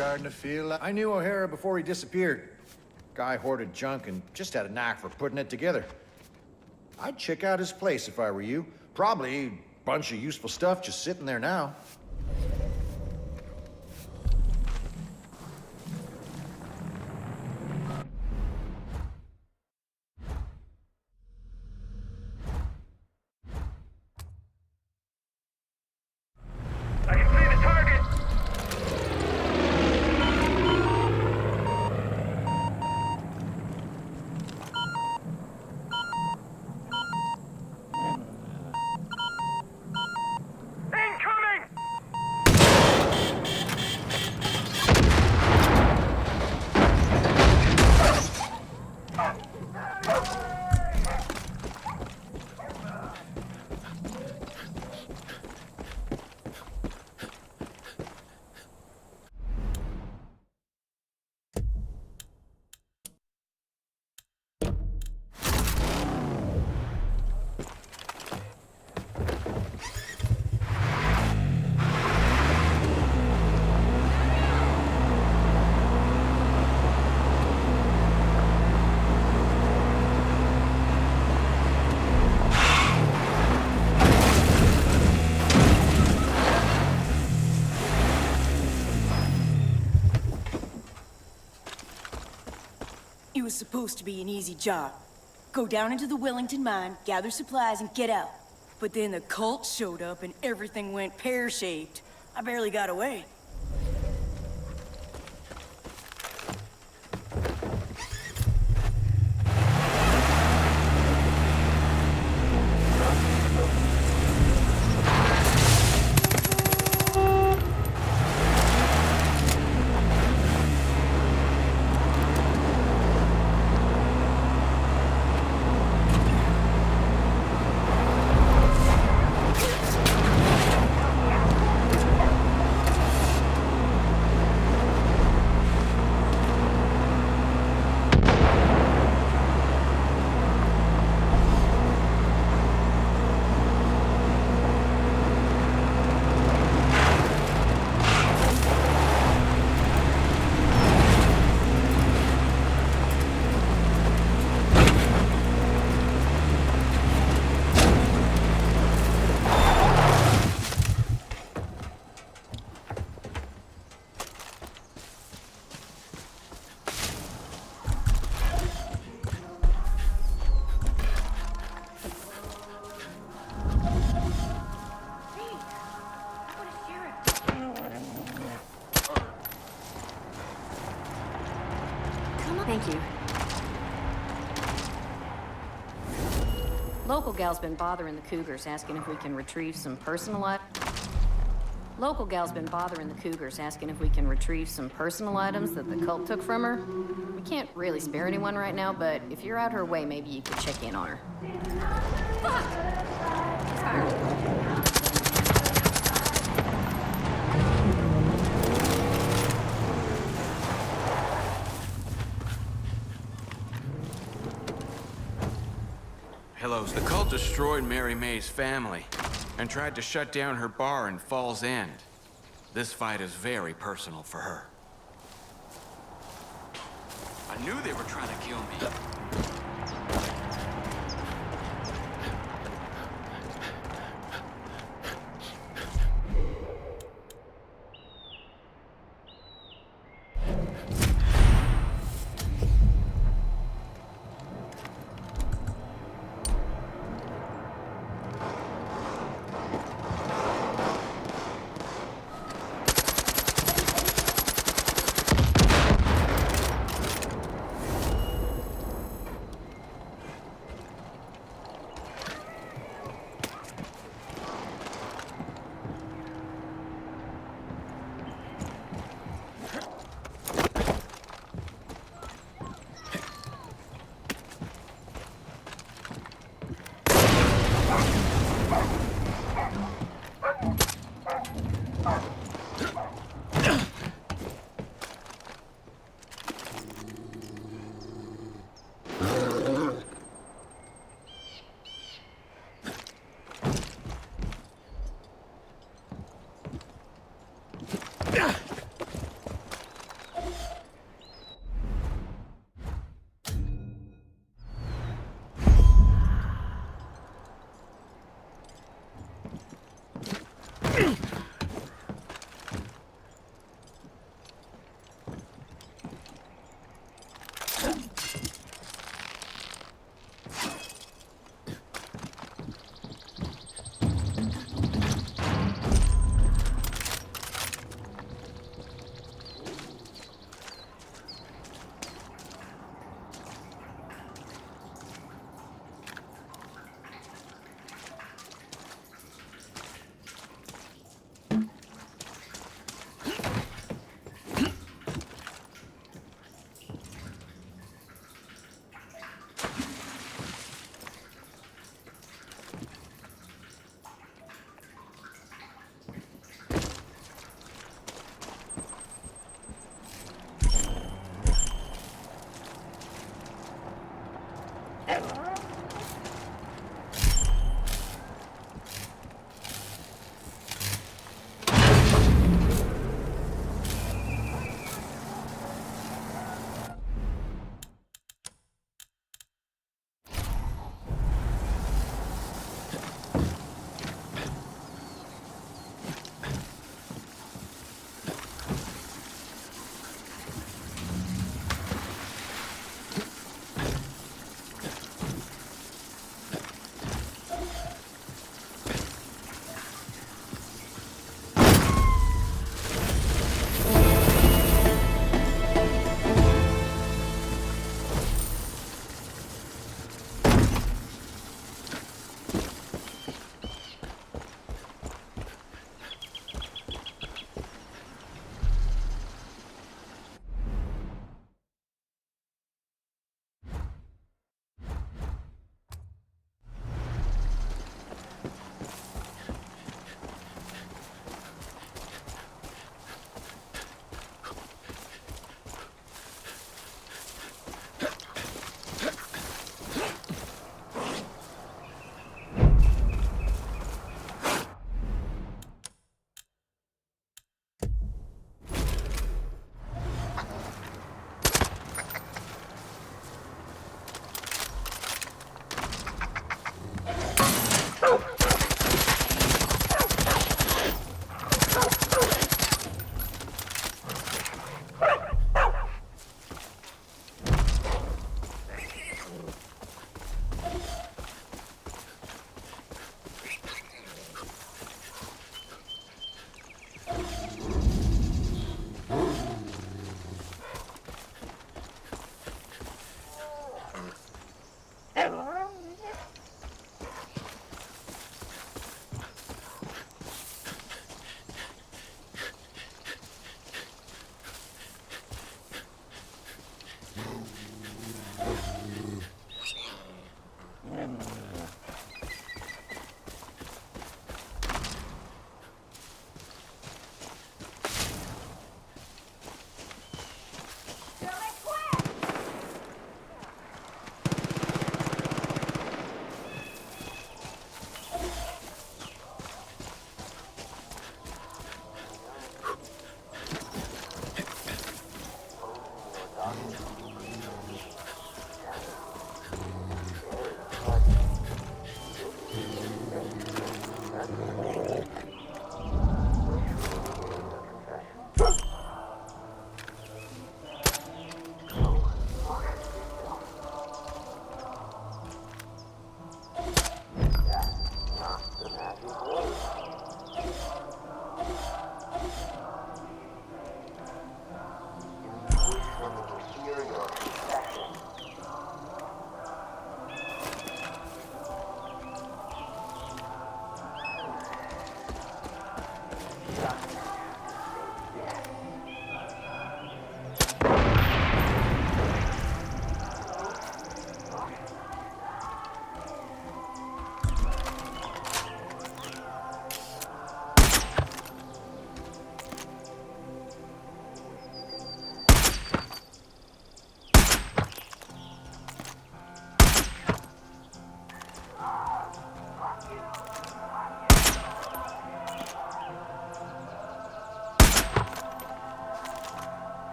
starting to feel like... I knew O'Hara before he disappeared. Guy hoarded junk and just had a knack for putting it together. I'd check out his place if I were you. Probably a bunch of useful stuff just sitting there now. It was supposed to be an easy job. Go down into the Wellington mine, gather supplies, and get out. But then the cult showed up and everything went pear-shaped. I barely got away. Thank you. Local gal's been bothering the Cougars, asking if we can retrieve some personal items. Local gal's been bothering the Cougars, asking if we can retrieve some personal items that the cult took from her. We can't really spare anyone right now, but if you're out her way, maybe you could check in on her. Fuck! Fire. Hellos, the cult destroyed Mary May's family and tried to shut down her bar in Falls End. This fight is very personal for her. I knew they were trying to kill me.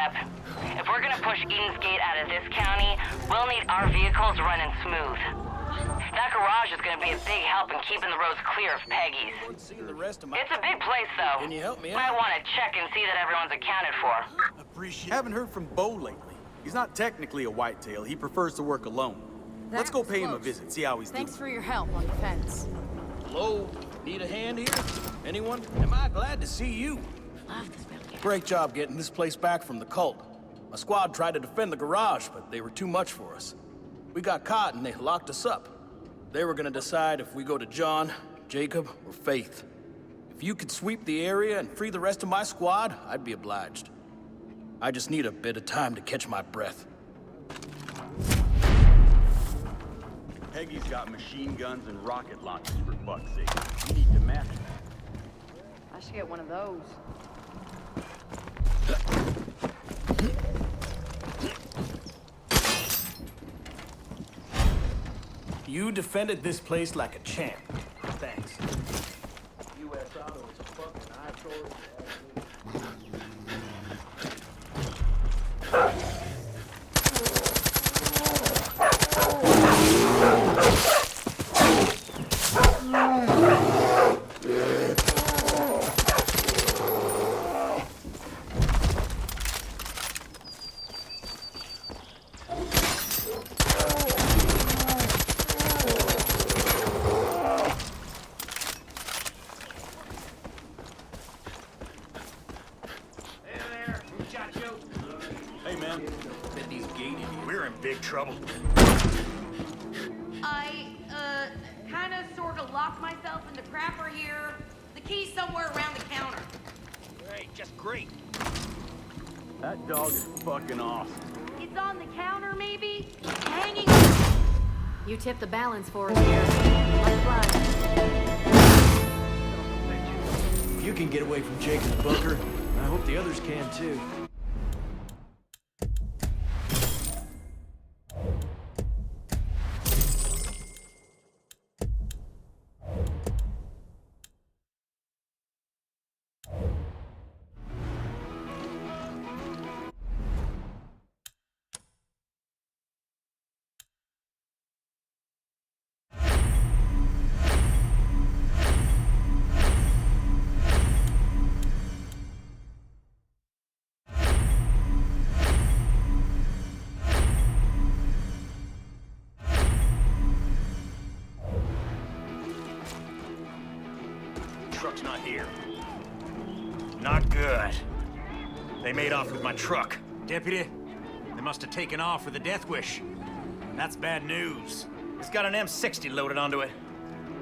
step. If we're gonna push Eden's Gate out of this county, we'll need our vehicles running smooth. That garage is gonna be a big help in keeping the roads clear of Peggy's. It's a big place, though. Can you help me out? Might want to check and see that everyone's accounted for. Appreciate. Haven't heard from Bo lately. He's not technically a whitetail. He prefers to work alone. Let's go pay him a visit, see how he's doing. Thanks for your help on the fence. Hello? Need a hand here? Anyone? Am I glad to see you? Great job getting this place back from the cult. My squad tried to defend the garage, but they were too much for us. We got caught and they locked us up. They were gonna decide if we go to John, Jacob, or Faith. If you could sweep the area and free the rest of my squad, I'd be obliged. I just need a bit of time to catch my breath. Peggy's got machine guns and rocket launchers, for fuck's sake. You need to match them. I should get one of those. You defended this place like a champ. Thanks. U.S. Auto is a fucking eyesore. Hey, man. These gated. We're in big trouble. I, kinda sorta locked myself in the crapper here. The key's somewhere around the counter. Great, just great. That dog is fucking awesome. It's on the counter, maybe? Hanging. You tip the balance for us here. Let's fly. If you can get away from Jacob's bunker, I hope the others can too. Truck's not here. Not good. They made off with my truck. Deputy, they must have taken off with a death wish. That's bad news. It's got an M60 loaded onto it.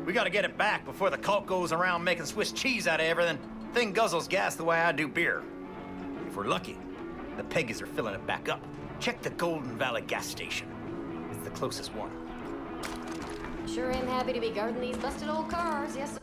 We gotta get it back before the cult goes around making Swiss cheese out of everything. Thing guzzles gas the way I do beer. If we're lucky, the Peggies are filling it back up. Check the Golden Valley gas station. It's the closest one. Sure am happy to be guarding these busted old cars, yes sir.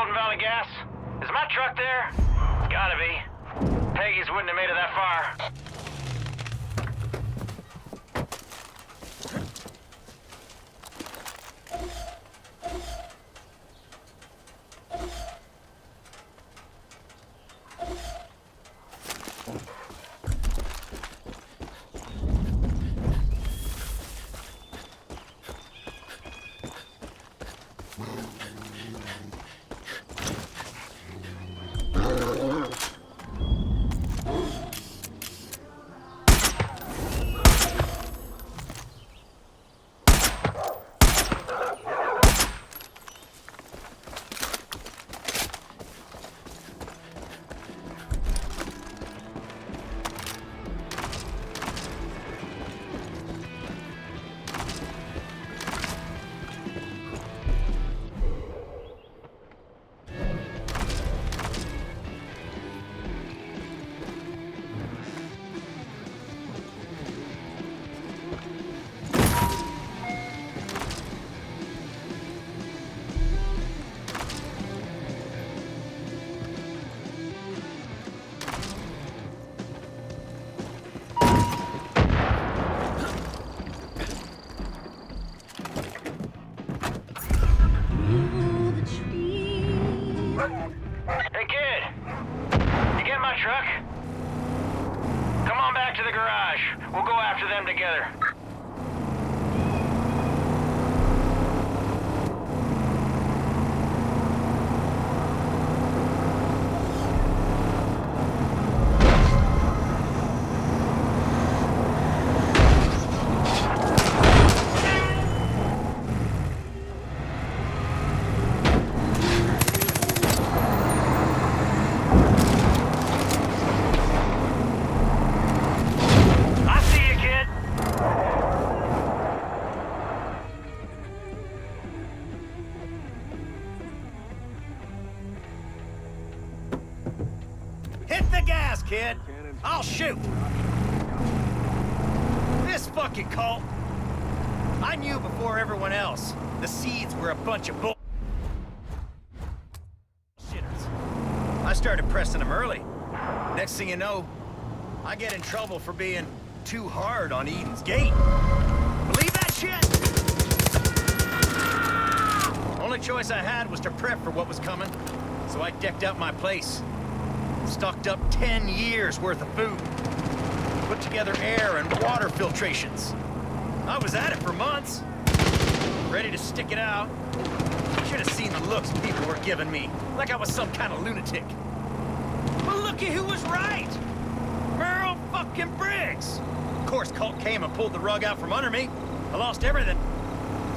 Golden Valley Gas? Is my truck there? It's gotta be. Peggy's wouldn't have made it that far. Hey, kid! You get my truck? Come on back to the garage. We'll go after them together. Hit the gas, kid! I'll shoot! This fucking cult! I knew before everyone else, the Seeds were a bunch of shitters. I started pressing them early. Next thing you know, I get in trouble for being too hard on Eden's Gate. Believe that shit? Only choice I had was to prep for what was coming, so I decked out my place. Stocked up 10 years worth of food. Put together air and water filtrations. I was at it for months. Ready to stick it out. Should have seen the looks people were giving me, like I was some kind of lunatic. But looky who was right! Merle fucking Briggs! Of course, Cult came and pulled the rug out from under me. I lost everything.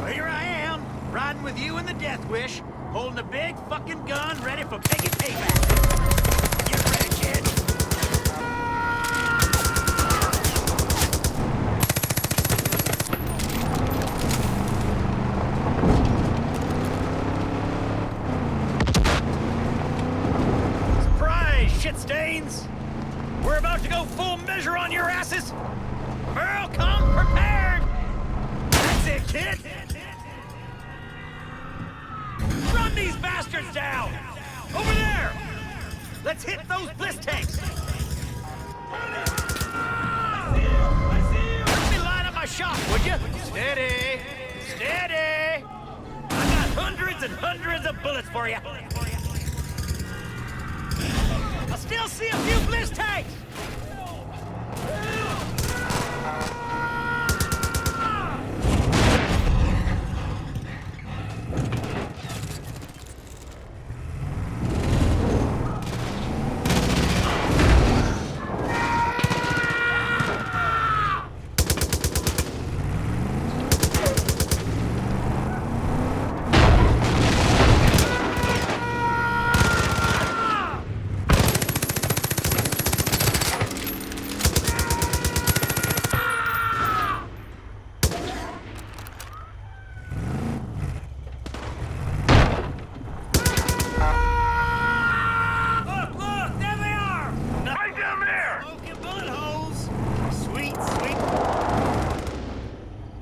So here I am, riding with you in the Death Wish, holding a big fucking gun ready for Peggy payback. Get ready, kid. Surprise, shit stains! We're about to go full measure on your asses! Merle, come prepared! That's it, kid! Run these bastards down! Over there! Let's hit those bliss tanks! Let me line up my shot, would you? Steady! Steady! I got hundreds and hundreds of bullets for you! I still see a few bliss tanks!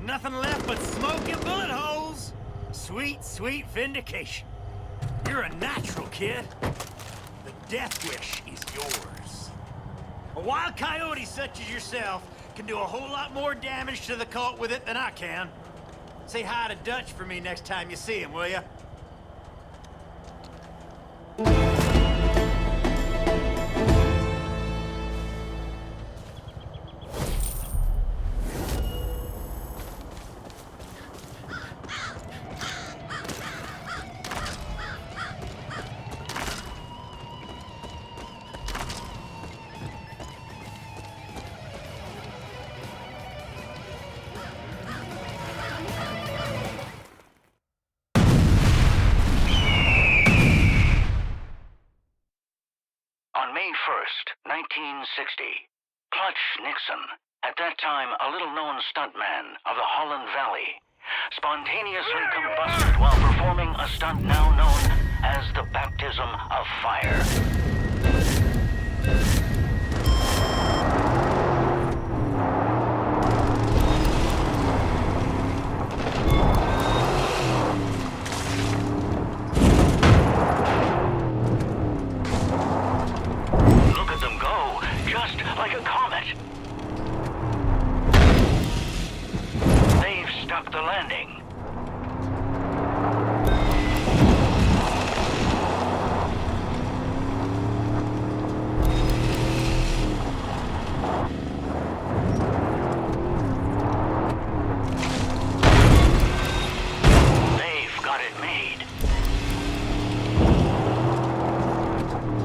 Nothing left but smoke and bullet holes. Sweet, sweet vindication. You're a natural, kid. The Death Wish is yours. A wild coyote such as yourself can do a whole lot more damage to the cult with it than I can. Say hi to Dutch for me next time you see him, will ya? On May 1st, 1960, Clutch Nixon, at that time a little-known stuntman of the Holland Valley, spontaneously combusted while performing a stunt now known as the Baptism of Fire. Look at them go, just like a comet. They've stuck the landing. They've got it made.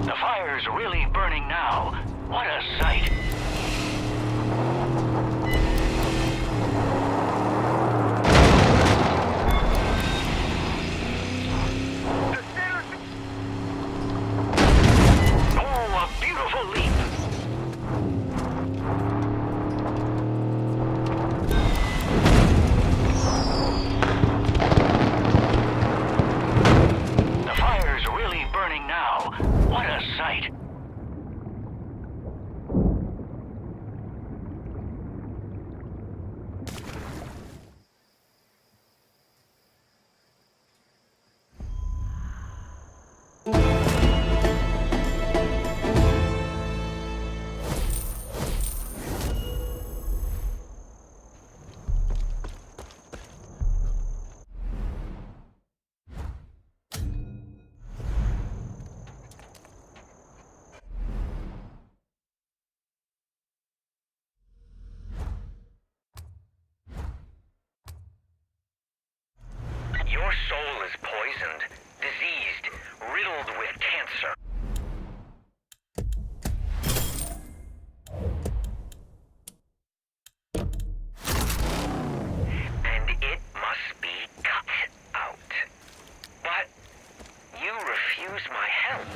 The fire's really burning now. What a sight. Oh, a beautiful leap. The fire's really burning now. What a sight. Your soul is poisoned, diseased, riddled with cancer. And it must be cut out. But you refuse my help.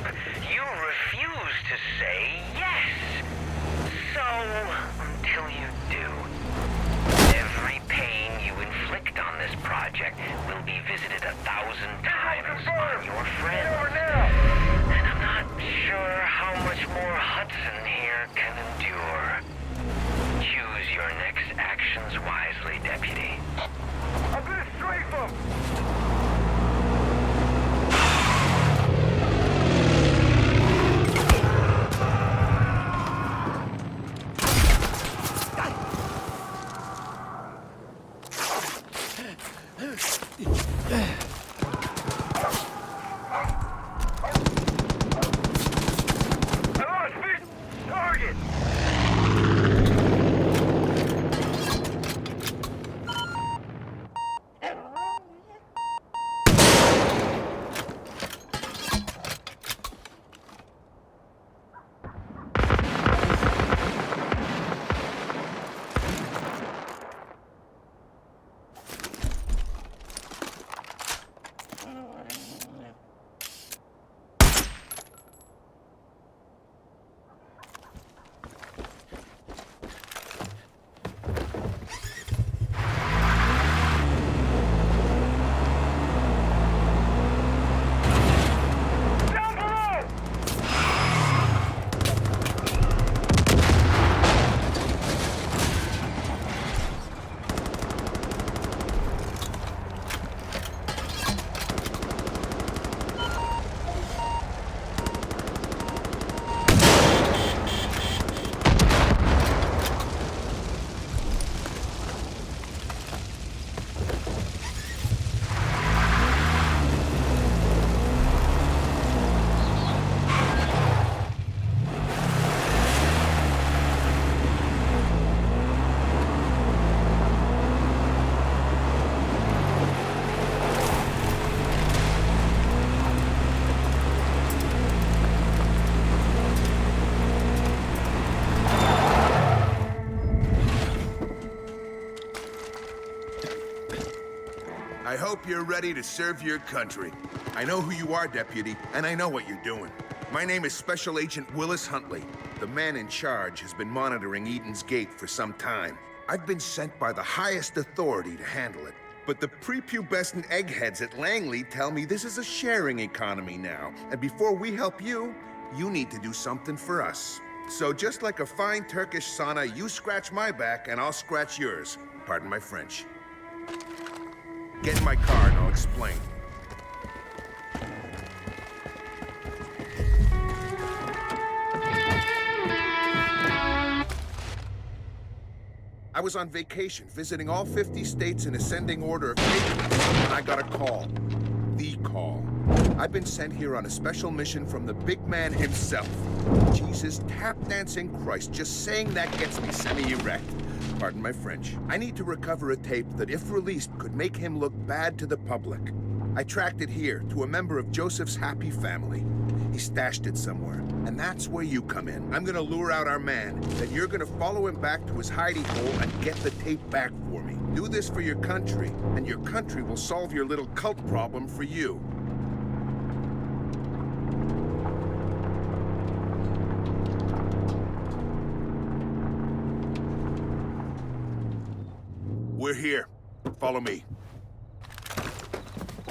You refuse to say yes. So, until you do, every pain you inflict on this project will be visited 1,000 times on your friends. And I'm not sure how much more Hudson here can endure. Choose your next actions wisely, Deputy. I'm gonna strafe him! I hope you're ready to serve your country. I know who you are, Deputy, and I know what you're doing. My name is Special Agent Willis Huntley. The man in charge has been monitoring Eden's Gate for some time. I've been sent by the highest authority to handle it. But the prepubescent eggheads at Langley tell me this is a sharing economy now, and before we help you, you need to do something for us. So just like a fine Turkish sauna, you scratch my back and I'll scratch yours. Pardon my French. Get in my car and I'll explain. I was on vacation, visiting all 50 states in ascending order of favoritism, when I got a call. The call. I've been sent here on a special mission from the big man himself. Jesus, tap-dancing Christ, just saying that gets me semi-erect. Pardon my French. I need to recover a tape that, if released, could make him look bad to the public. I tracked it here, to a member of Joseph's happy family. He stashed it somewhere, and that's where you come in. I'm gonna lure out our man, then you're gonna follow him back to his hidey hole and get the tape back for me. Do this for your country, and your country will solve your little cult problem for you. We're here. Follow me.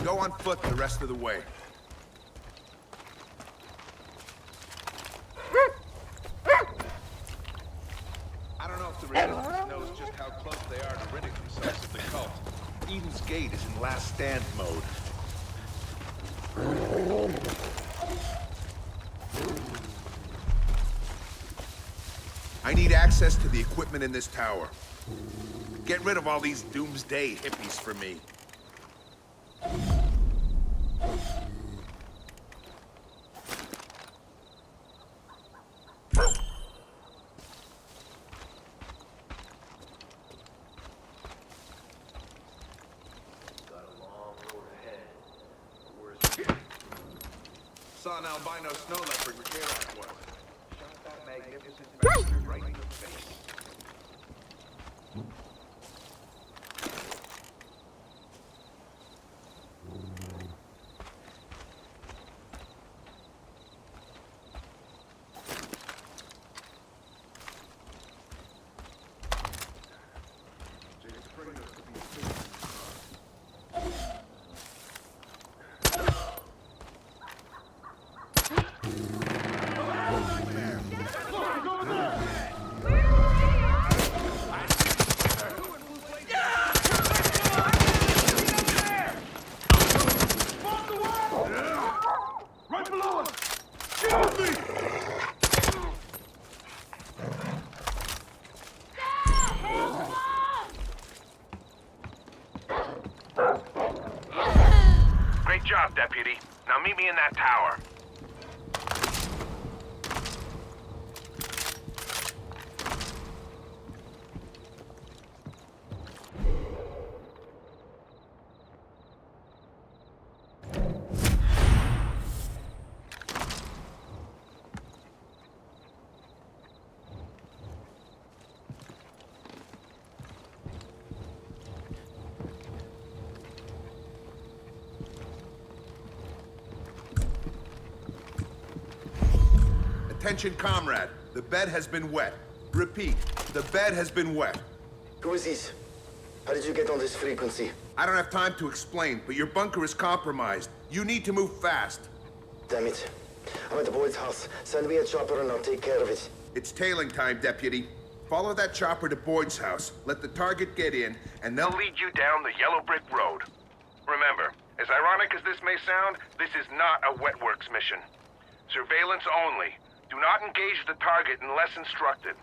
Go on foot the rest of the way. I don't know if the resistance knows just how close they are to ridding themselves of the cult. Eden's Gate is in last stand mode. I need access to the equipment in this tower. Get rid of all these doomsday hippies for me. Saw an albino snow leopard in K-Rock once. Shot that magnificent bastard right in the face. Great job, Deputy. Now meet me in that tower. Attention, comrade. The bed has been wet. Repeat, the bed has been wet. Who is this? How did you get on this frequency? I don't have time to explain, but your bunker is compromised. You need to move fast. Damn it. I'm at the Boyd's house. Send me a chopper and I'll take care of it. It's tailing time, Deputy. Follow that chopper to Boyd's house. Let the target get in, and they'll Lead you down the yellow brick road. Remember, as ironic as this may sound, this is not a wet works mission. Surveillance only. Do not engage the target unless instructed.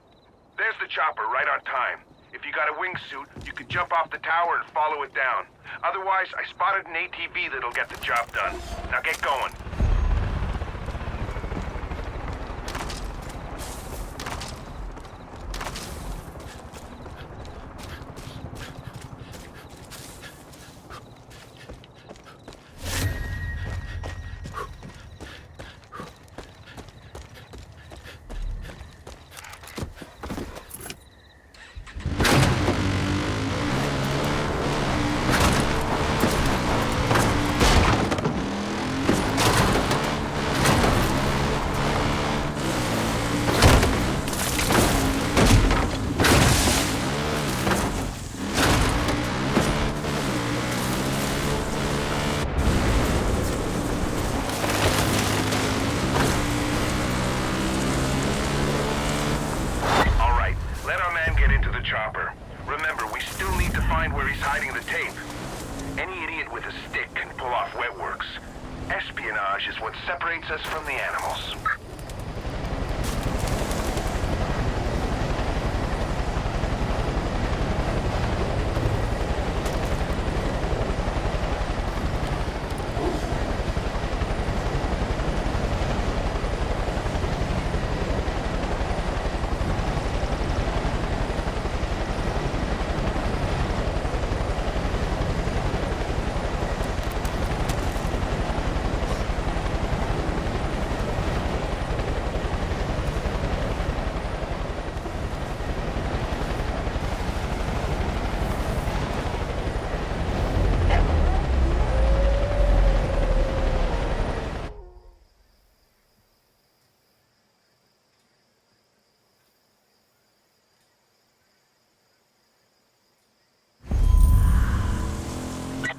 There's the chopper right on time. If you got a wingsuit, you could jump off the tower and follow it down. Otherwise, I spotted an ATV that'll get the job done. Now get going. where he's hiding the tape. Any idiot with a stick can pull off wet works. Espionage is what separates us from the animals.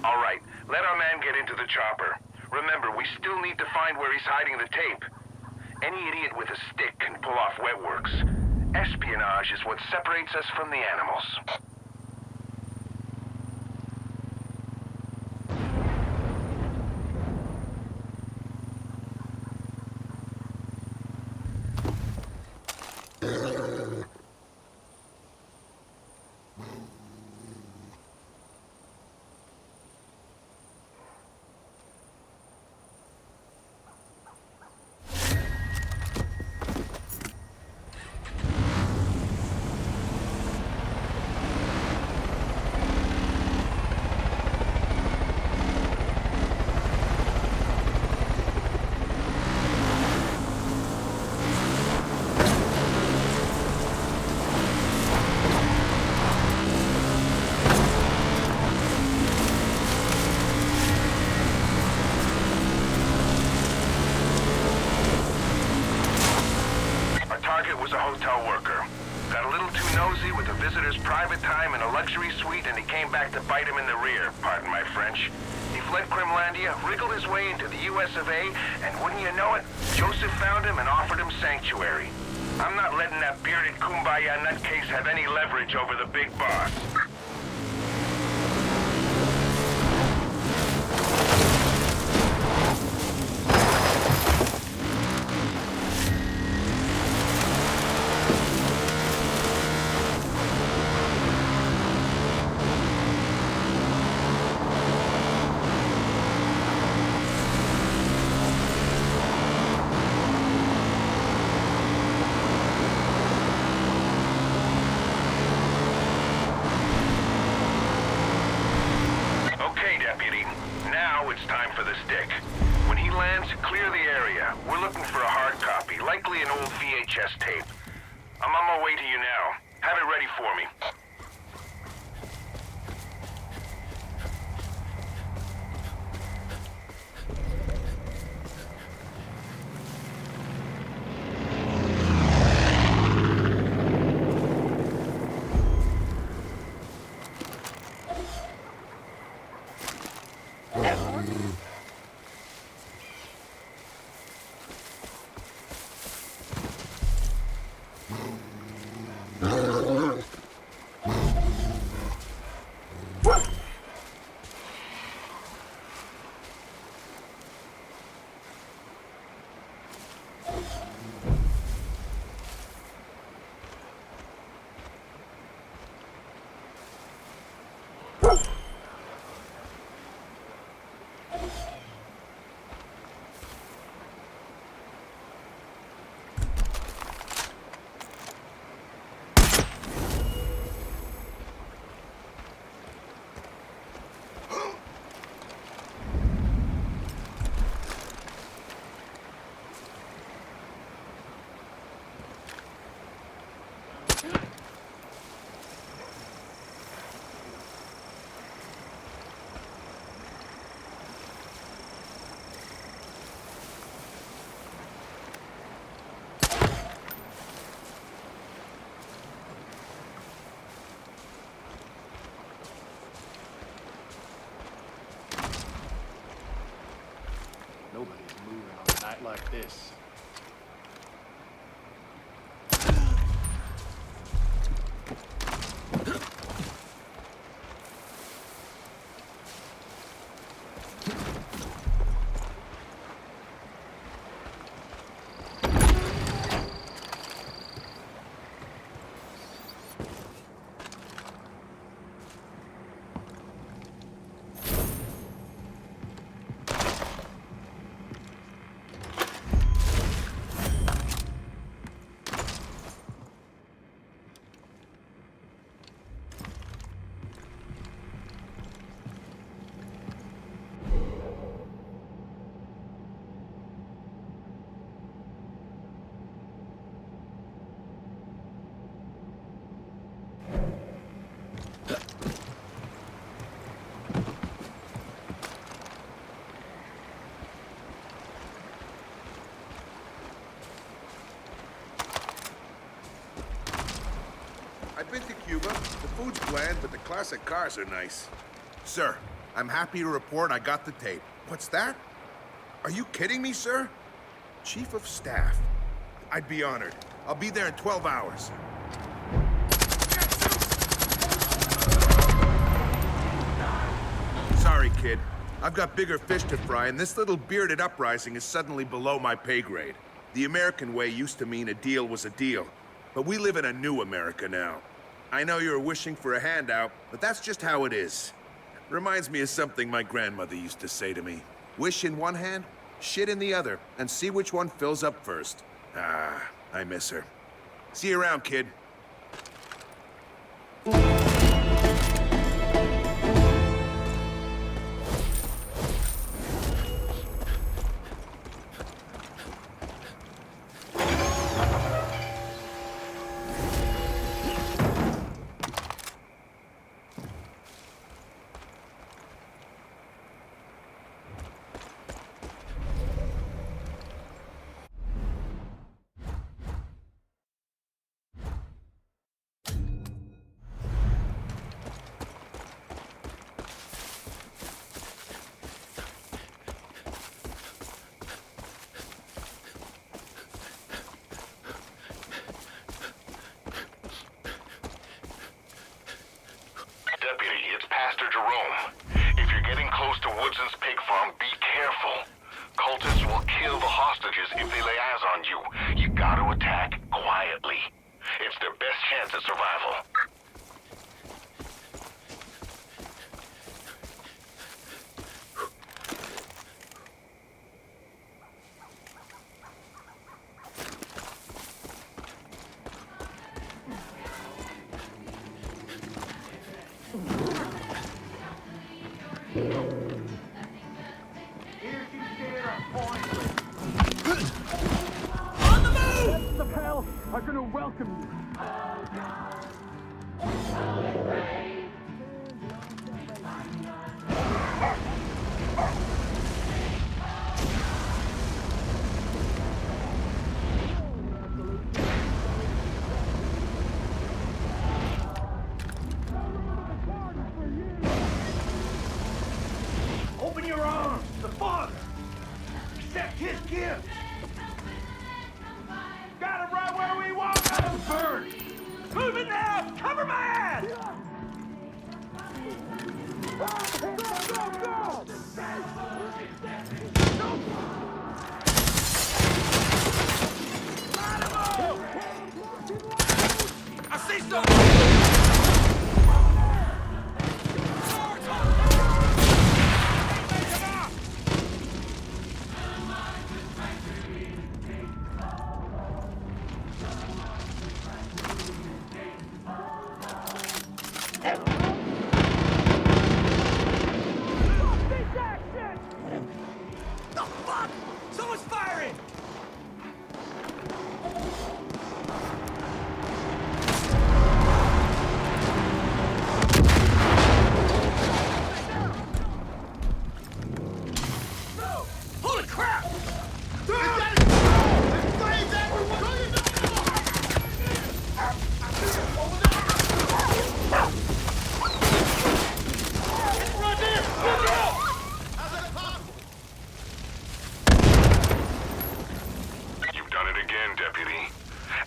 All right, let our man get into the chopper. Remember, we still need to find where he's hiding the tape. Any idiot with a stick can pull off wet works. Espionage is what separates us from the animals. Was a hotel worker. Got a little too nosy with a visitor's private time in a luxury suite, and he came back to bite him in the rear, pardon my French. He fled Crimlandia, wriggled his way into the US of A, and wouldn't you know it, Joseph found him and offered him sanctuary. I'm not letting that bearded kumbaya nutcase have any leverage over the big boss. It's time for the stick. When he lands, clear the area. We're looking for a hard copy, likely an old VHS tape. I'm on my way to you now. Have it ready for me. Nobody's moving on a night like this. Classic cars are nice. Sir, I'm happy to report I got the tape. What's that? Are you kidding me, sir? Chief of Staff. I'd be honored. I'll be there in 12 hours. Sorry, kid. I've got bigger fish to fry, and this little bearded uprising is suddenly below my pay grade. The American way used to mean a deal was a deal, but we live in a new America now. I know you're wishing for a handout, but that's just how it is. Reminds me of something my grandmother used to say to me. Wish in one hand, shit in the other, and see which one fills up first. Ah, I miss her. See you around, kid. are gonna welcome you. Open your arms, the Father. Accept his gift. Got him right where we want him. Burn. Move it now. Cover my ass. Go, go, go. I see something.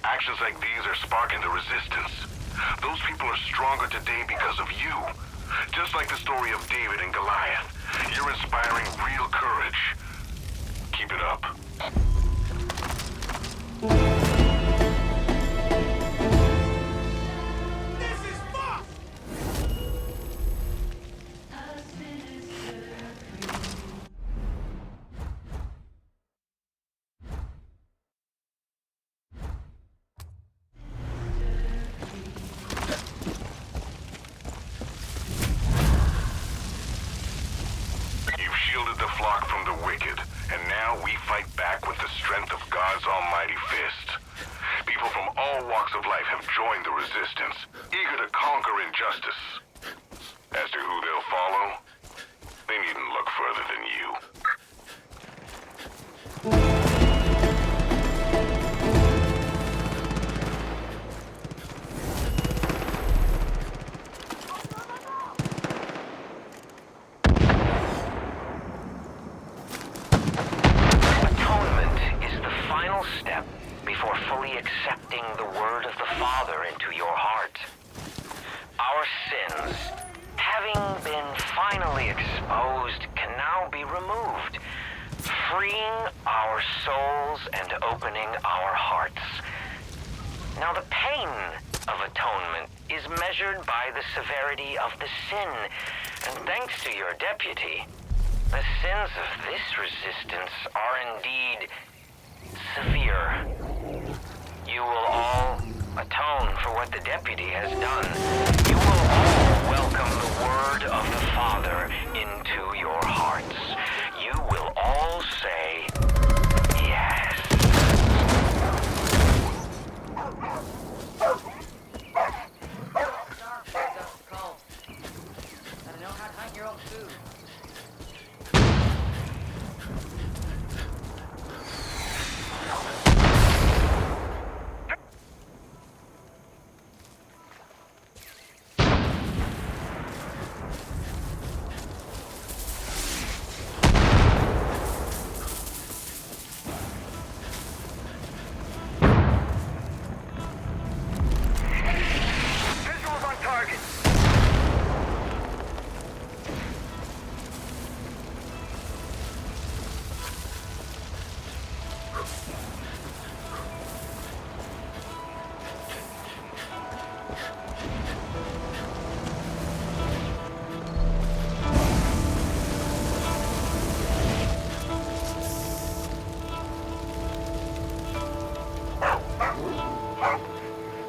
Actions like these are sparking the resistance. Those people are stronger today because of you. Just like the story of David and Goliath. You're inspiring real courage. Keep it up. This is fuck! Shielded the flock from the wicked, and now we fight back with the strength of God's almighty fist. People from all walks of life have joined the resistance, eager to conquer injustice. As to who they'll follow, they needn't look further than you. previously exposed can now be removed, freeing our souls and opening our hearts. Now, the pain of atonement is measured by the severity of the sin, and thanks to your deputy, the sins of this resistance are indeed severe. You will all atone for what the deputy has done. You will all welcome the word of the Father into your hearts. You will all say, yes. Gotta know how to hunt your own food. Visuals on target.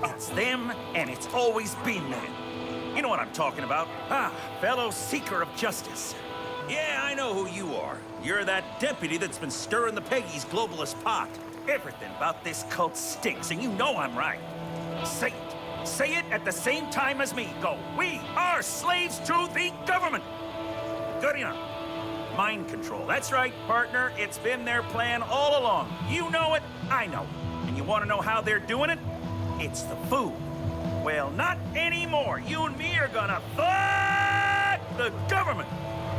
It's them, and it's always been them. You know what I'm talking about. Ah, fellow seeker of justice. Yeah, I know who you are. You're that deputy that's been stirring the Peggy's globalist pot. Everything about this cult stinks, and you know I'm right. Say it. Say it at the same time as me. Go, we are slaves to the government. Good enough. Mind control. That's right, partner. It's been their plan all along. You know it, I know it. And you want to know how they're doing it? It's the food. Well, not anymore. You and me are gonna fight the government.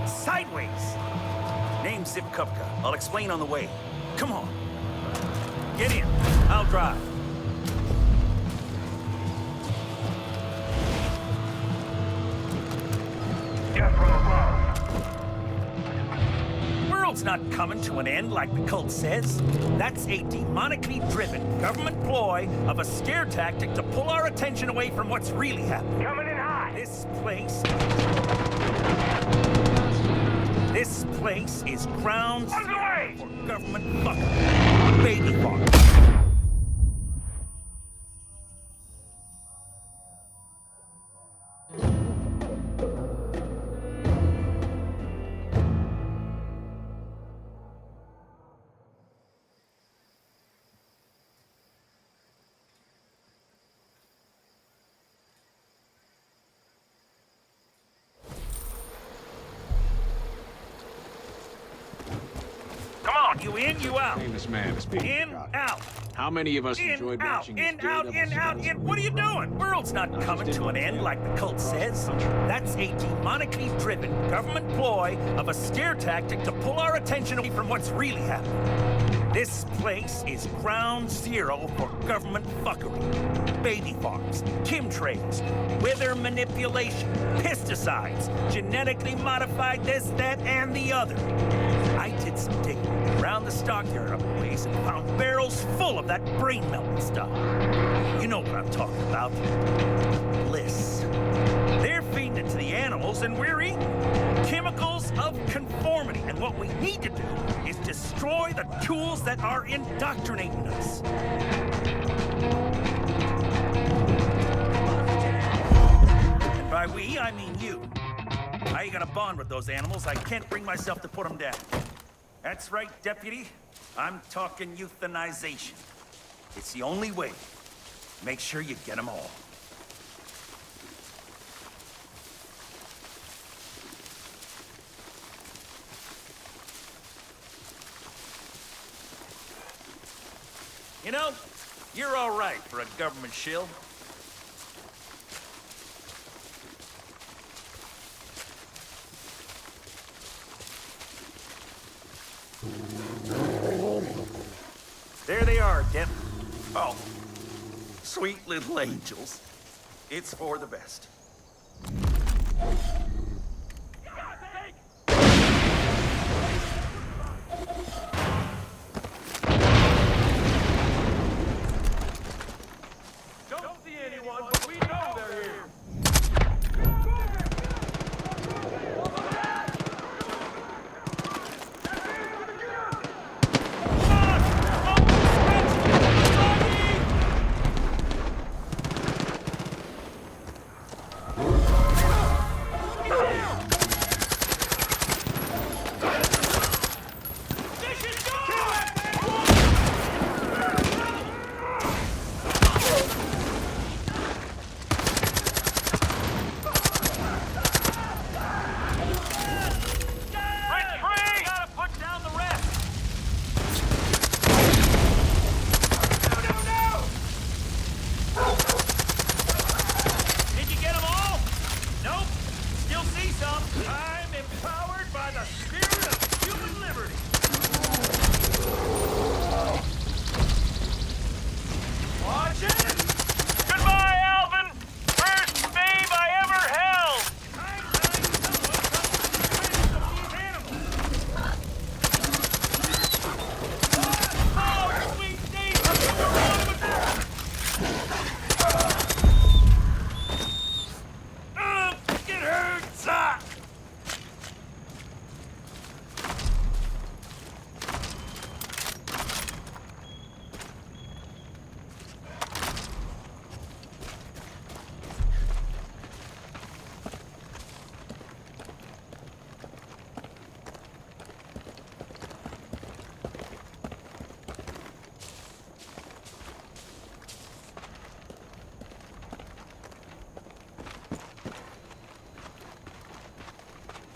Sideways. Name's Zip Kupka. I'll explain on the way. Come on. Get in. I'll drive. World's not coming to an end like the cult says. That's a demonically driven government ploy of a scare tactic to pull our attention away from what's really happening. Coming in hot. This place is ground Underway. zero for government fuckery. Baby farm. You in, you out. Famous man is being In, forgotten. out. How many of us In, enjoyed out, watching in, this out, Daredevil in, out, series? in. What are you doing? World's not coming to an end like the cult says. That's a demonically driven government ploy of a scare tactic to pull our attention away from what's really happening. This place is ground zero for government fuckery. Baby farms, chemtrails, weather manipulation, pesticides, genetically modified this, that, and the other. I did some digging around the stockyard up a ways and found barrels full of that brain-melting stuff. You know what I'm talking about. Bliss. They're feeding it to the animals and we're eating. Chemicals of conformity. And what we need to do is destroy the tools that are indoctrinating us. And by we, I mean you. I ain't gonna bond with those animals. I can't bring myself to put them down. That's right, deputy. I'm talking euthanization. It's the only way. Make sure you get them all. You know, you're all right for a government shill. There they are, Dep. Oh, sweet little angels. It's for the best. yourself time empowered by the spirit of human liberty. Watch it! Goodbye, Alvin! First babe I ever held! Oh, sweet it hurts!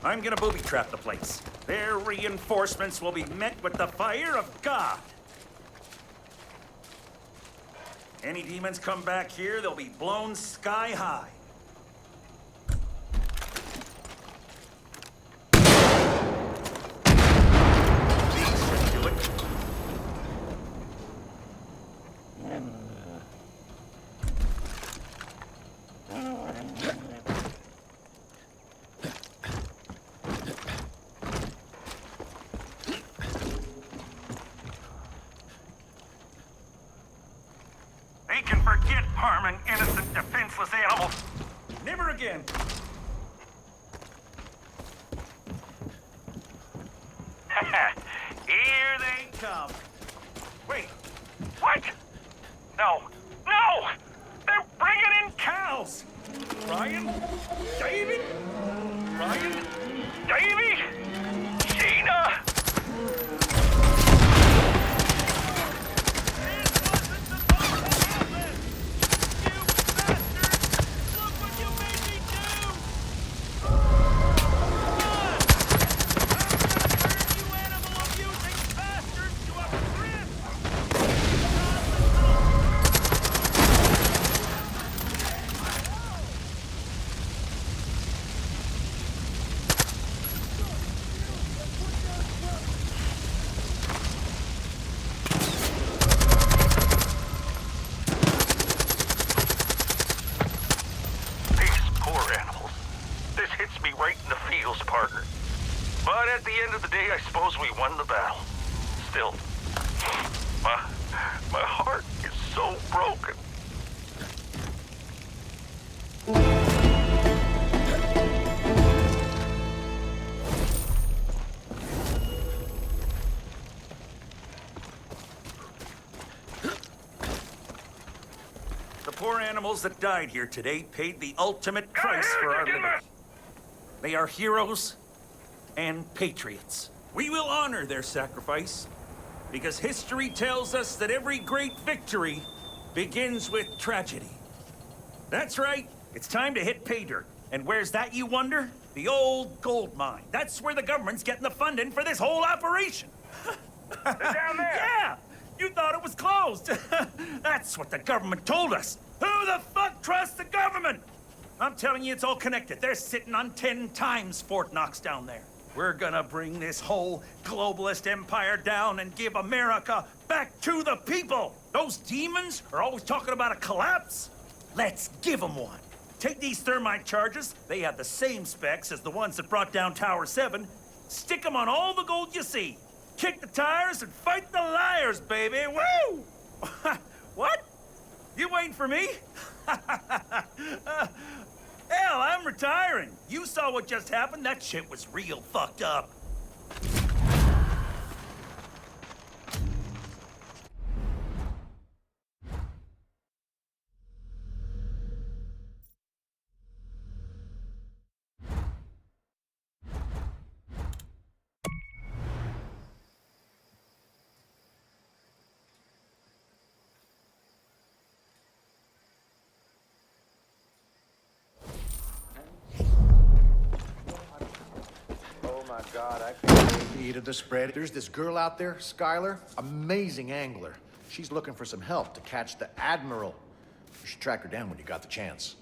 I'm gonna booby-trap the place. Their reinforcements will be met with the fire of God. Any demons come back here, they'll be blown sky high. These should do it. They can forget harming innocent, defenseless animals. Never again. Here they come. Wait, what? No, no! They're bringing in cows! Ryan? David? Ryan? Davy? Sheena! Partner. But at the end of the day, I suppose we won the battle. Still, my heart is so broken. The poor animals that died here today paid the ultimate price for our liberty. They are heroes and patriots. We will honor their sacrifice because history tells us that every great victory begins with tragedy. That's right, it's time to hit pay dirt. And where's that, you wonder? The old gold mine. That's where the government's getting the funding for this whole operation. They're down there! Yeah! You thought it was closed. That's what the government told us. Who the fuck trusts the government? I'm telling you, it's all connected. They're sitting on 10 times Fort Knox down there. We're gonna bring this whole globalist empire down and give America back to the people. Those demons are always talking about a collapse. Let's give them one. Take these thermite charges. They have the same specs as the ones that brought down Tower 7. Stick them on all the gold you see. Kick the tires and fight the liars, baby. Woo! What? You waiting for me? Hell, I'm retiring. You saw what just happened. That shit was real fucked up. God, I can't wait to eat of the spread. There's this girl out there, Skylar, amazing angler. She's looking for some help to catch the Admiral. You should track her down when you got the chance.